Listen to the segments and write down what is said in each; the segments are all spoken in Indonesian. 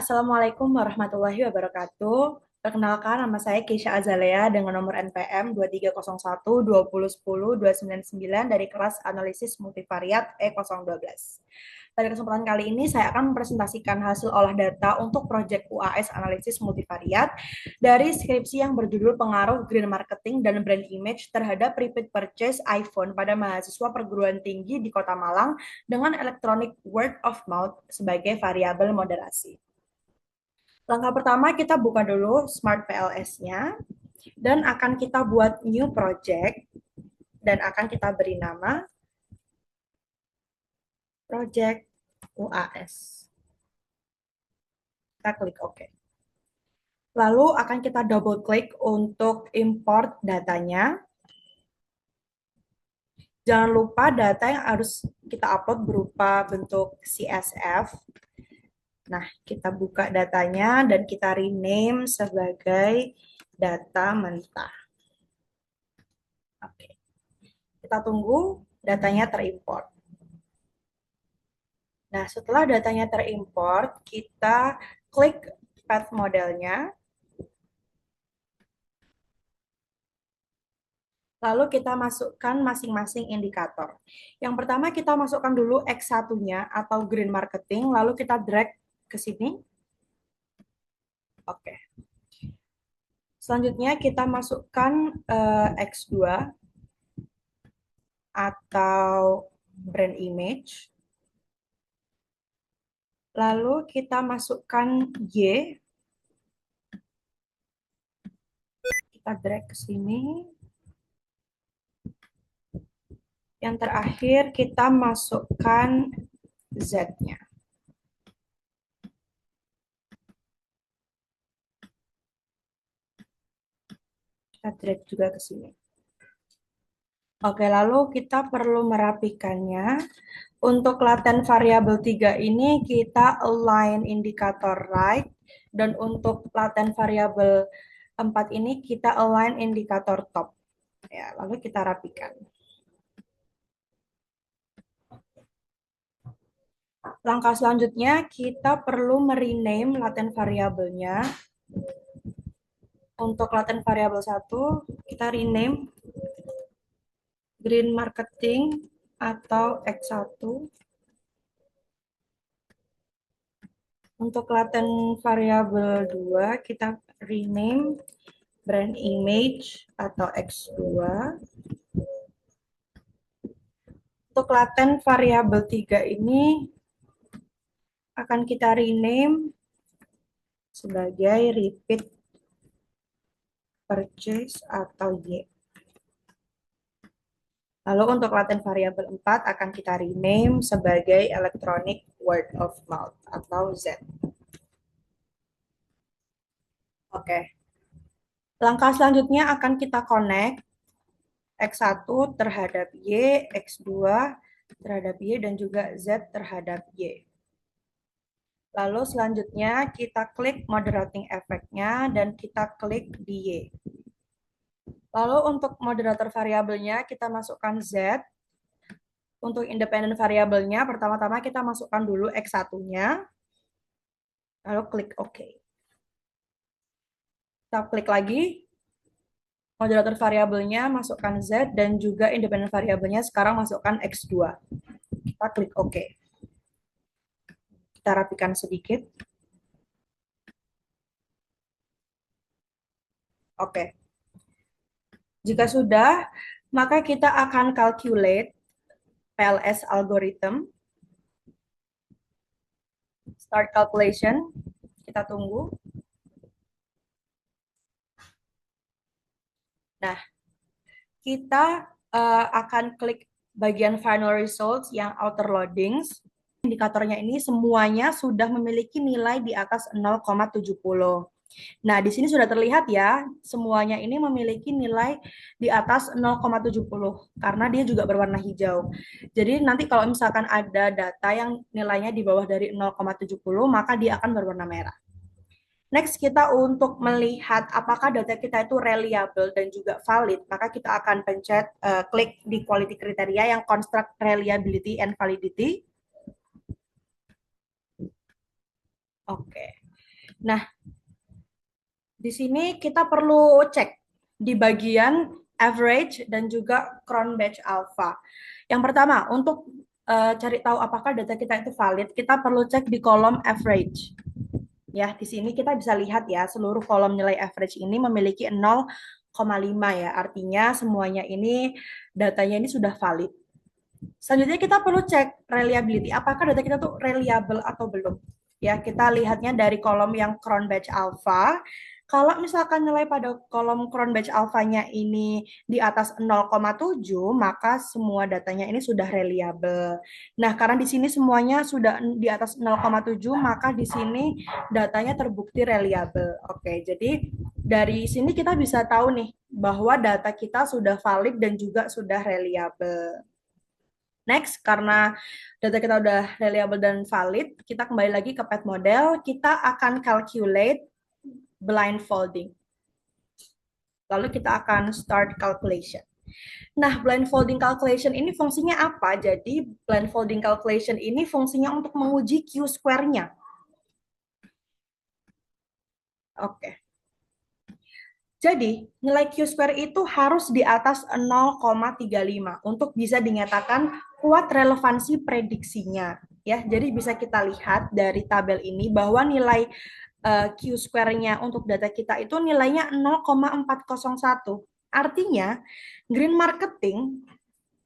Assalamualaikum warahmatullahi wabarakatuh. Perkenalkan, nama saya Keisha Azalea dengan nomor NPM 2301 2010 299 dari kelas Analisis Multivariat E012. Pada kesempatan kali ini, saya akan mempresentasikan hasil olah data untuk proyek UAS Analisis Multivariat dari skripsi yang berjudul Pengaruh Green Marketing dan Brand Image terhadap Repeat Purchase iPhone pada mahasiswa perguruan tinggi di Kota Malang dengan Electronic Word of Mouth sebagai variabel moderasi. Langkah pertama, kita buka dulu Smart PLS-nya dan akan kita buat new project dan akan kita beri nama project UAS. Kita klik OK. Lalu akan kita double klik untuk import datanya. Jangan lupa data yang harus kita upload berupa bentuk CSV. Nah, kita buka datanya dan kita rename sebagai data mentah. Oke. Kita tunggu datanya terimport. Nah, setelah datanya terimport, kita klik path modelnya. Lalu kita masukkan masing-masing indikator. Yang pertama kita masukkan dulu X1-nya atau green marketing, lalu kita drag ke sini. Oke. Selanjutnya kita masukkan X2 atau brand image. Lalu kita masukkan Y. Kita drag ke sini. Yang terakhir kita masukkan Z-nya. Kita drag juga ke sini. Oke, lalu kita perlu merapikannya. Untuk laten variabel 3 ini kita align indikator right, dan untuk laten variabel 4 ini kita align indikator top. Ya, lalu kita rapikan. Langkah selanjutnya kita perlu merename laten variabelnya. Untuk laten variabel 1 kita rename green marketing atau X1. Untuk laten variabel 2 kita rename brand image atau X2. Untuk laten variabel 3 ini akan kita rename sebagai repeat purchase atau Y. Lalu untuk laten variabel 4 akan kita rename sebagai electronic word of mouth atau Z. Oke. Langkah selanjutnya akan kita connect X1 terhadap Y, X2 terhadap Y, dan juga Z terhadap Y. Lalu selanjutnya kita klik moderating effect-nya dan kita klik di Y. Lalu untuk moderator variabelnya kita masukkan Z. Untuk independent variabelnya pertama-tama kita masukkan dulu X1-nya. Lalu klik OK. Kita klik lagi. Moderator variabelnya masukkan Z dan juga independent variabelnya sekarang masukkan X2. Kita klik OK. Kita rapikan sedikit. Oke. Jika sudah, maka kita akan calculate PLS algorithm. Start calculation. Kita tunggu. Nah, kita akan klik bagian final results yang outer loadings. Indikatornya ini semuanya sudah memiliki nilai di atas 0,70. Nah, di sini sudah terlihat ya, semuanya ini memiliki nilai di atas 0,70 karena dia juga berwarna hijau. Jadi nanti kalau misalkan ada data yang nilainya di bawah dari 0,70, maka dia akan berwarna merah. Next, kita untuk melihat apakah data kita itu reliable dan juga valid, maka kita akan pencet klik di quality criteria yang construct reliability and validity. Oke. Nah, di sini kita perlu cek di bagian average dan juga Cronbach alpha. Yang pertama, untuk cari tahu apakah data kita itu valid, kita perlu cek di kolom average. Ya, di sini kita bisa lihat ya, seluruh kolom nilai average ini memiliki 0,5 ya. Artinya semuanya ini datanya ini sudah valid. Selanjutnya kita perlu cek reliability, apakah data kita tuh reliable atau belum. Ya, kita lihatnya dari kolom yang Cronbach alpha. Kalau misalkan nilai pada kolom Cronbach alpha-nya ini di atas 0,7, maka semua datanya ini sudah reliable. Nah, karena di sini semuanya sudah di atas 0,7, maka di sini datanya terbukti reliable. Oke, jadi dari sini kita bisa tahu nih bahwa data kita sudah valid dan juga sudah reliable. Next, karena data kita udah reliable dan valid, kita kembali lagi ke pet model, kita akan calculate blindfolding. Lalu kita akan start calculation. Nah, blindfolding calculation ini fungsinya apa? Jadi, blindfolding calculation ini fungsinya untuk menguji Q-square-nya. Oke. Jadi, nilai Q-square itu harus di atas 0,35 untuk bisa dinyatakan kuat relevansi prediksinya. Ya, jadi bisa kita lihat dari tabel ini bahwa nilai Q-square-nya untuk data kita itu nilainya 0,401. Artinya, green marketing,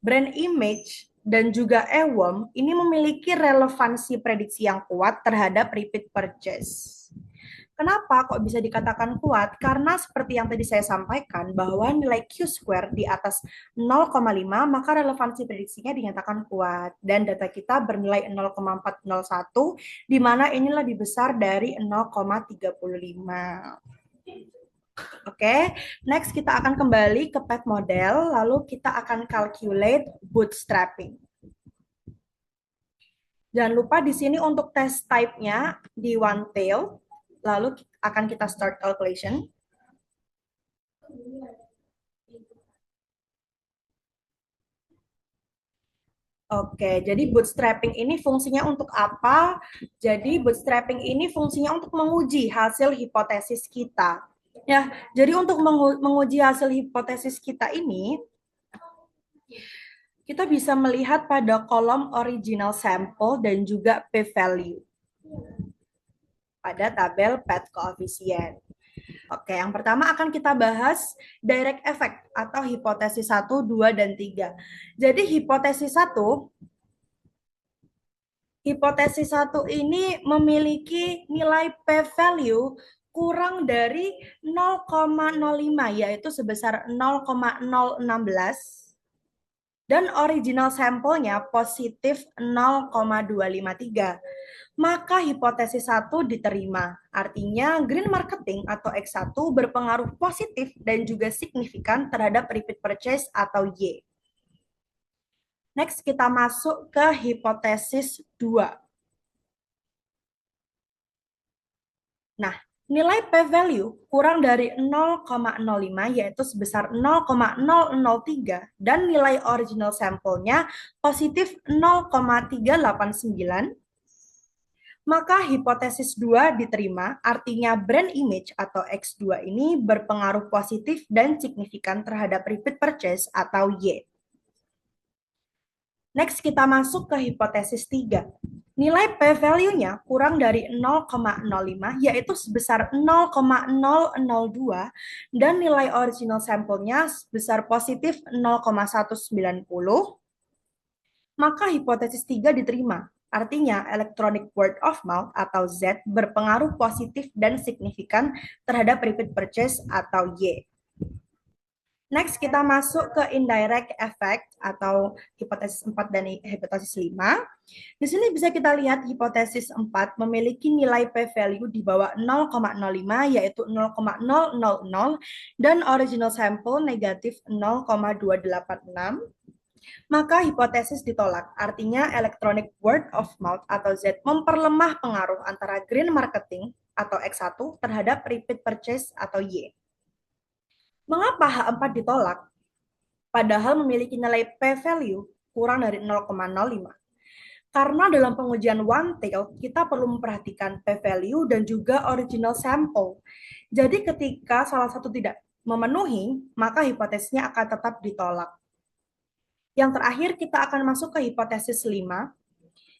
brand image, dan juga EWOM ini memiliki relevansi prediksi yang kuat terhadap repeat purchase. Kenapa kok bisa dikatakan kuat? Karena seperti yang tadi saya sampaikan bahwa nilai Q-square di atas 0,5 maka relevansi prediksinya dinyatakan kuat dan data kita bernilai 0,401 di mana ini lebih besar dari 0,35. Oke, next kita akan kembali ke pet model lalu kita akan calculate bootstrapping. Jangan lupa di sini untuk test type-nya di one tail. Lalu akan kita start calculation. Oke, jadi bootstrapping ini fungsinya untuk apa? Jadi bootstrapping ini fungsinya untuk menguji hasil hipotesis kita. Ya, jadi untuk menguji hasil hipotesis kita ini, kita bisa melihat pada kolom original sample dan juga p-value pada tabel PET coefficient. Oke, yang pertama akan kita bahas direct effect atau hipotesis 1, 2, dan 3. Jadi hipotesis 1 ini memiliki nilai p-value kurang dari 0,05 yaitu sebesar 0,016 dan original sampelnya positif 0,253. Maka hipotesis 1 diterima. Artinya green marketing atau X1 berpengaruh positif dan juga signifikan terhadap repeat purchase atau Y. Next kita masuk ke hipotesis 2. Nah, nilai p-value kurang dari 0,05 yaitu sebesar 0,003 dan nilai original sampelnya positif 0,389, maka hipotesis 2 diterima, artinya brand image atau X2 ini berpengaruh positif dan signifikan terhadap repeat purchase atau Y. Next kita masuk ke hipotesis 3. Nilai p-value-nya kurang dari 0,05 yaitu sebesar 0,002 dan nilai original sampelnya sebesar positif 0,190, maka hipotesis 3 diterima. Artinya electronic word of mouth atau Z berpengaruh positif dan signifikan terhadap repeat purchase atau Y. Next, kita masuk ke indirect effect atau hipotesis 4 dan hipotesis 5. Di sini bisa kita lihat hipotesis 4 memiliki nilai p-value di bawah 0,05 yaitu 0,000 dan original sample negatif 0,286. Maka hipotesis ditolak. Artinya electronic word of mouth atau Z memperlemah pengaruh antara green marketing atau X1 terhadap repeat purchase atau Y. Mengapa H4 ditolak? Padahal memiliki nilai p-value kurang dari 0,05. Karena dalam pengujian one tail, kita perlu memperhatikan p-value dan juga original sample. Jadi ketika salah satu tidak memenuhi, maka hipotesisnya akan tetap ditolak. Yang terakhir, kita akan masuk ke hipotesis 5.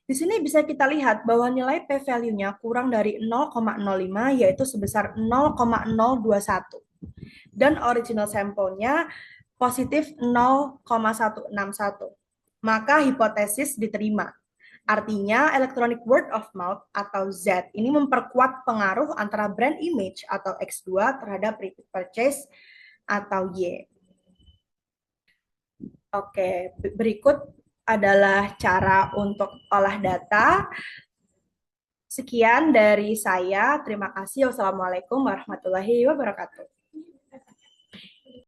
Di sini bisa kita lihat bahwa nilai p-value-nya kurang dari 0,05, yaitu sebesar 0,021. Dan original sampelnya positif 0,161. Maka hipotesis diterima. Artinya electronic word of mouth atau Z ini memperkuat pengaruh antara brand image atau X2 terhadap repeat purchase atau Y. Oke, berikut adalah cara untuk olah data. Sekian dari saya. Terima kasih. Wassalamualaikum warahmatullahi wabarakatuh.